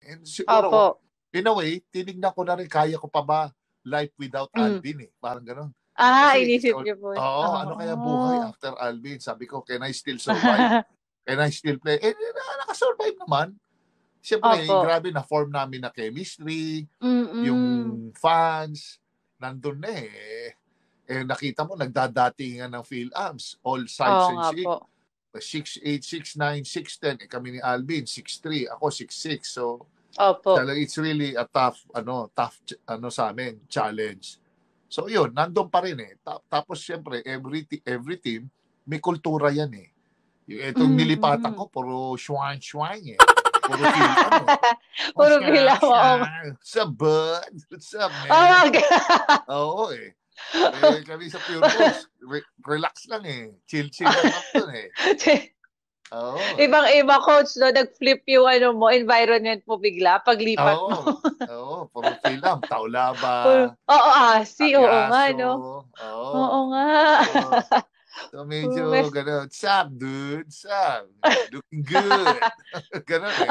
And siguro, Opo. in a way, tinignan ko na rin, kaya ko pa ba life without Hmm. Alvin eh. Parang gano'n. Kasi, Inisip niyo po. ano kaya buhay Oh. after Alvin? Sabi ko, can I still survive? Can I still play? Nakasurvive naman. Siyempre, Opo. grabe na-form namin na chemistry, yung Mm. fans, nandun na eh. Nakita mo, nagdadatingan ng PhilAms, all sides Oo and nga po. 6'8", 6'9", 6'10", kami ni Alvin, 6'3", ako 6'6". So, Opo. it's really a tough sa amin, challenge. So, yun, nandun pa rin eh. Tapos, siyempre, every team, may kultura yan eh. Itong nilipatan ko, puro shwang eh. Puro PhilAm eh. Puro PhilAm, oo nga. What's up, bud? What's up, Oo man? nga. Oo eh. Kami sa Pure Bulls, relax lang eh. Chill lang naman eh. Oo. Ibang-iba, coach, no? Nag-flip yung environment mo bigla paglipat mo. Oo, puro PhilAm, Taulaba, Oo, oo nga, Agyaso, no? oo. Oo nga. So medyo gano'n, "What's up, dude? What's up? Looking good." Gano'n eh.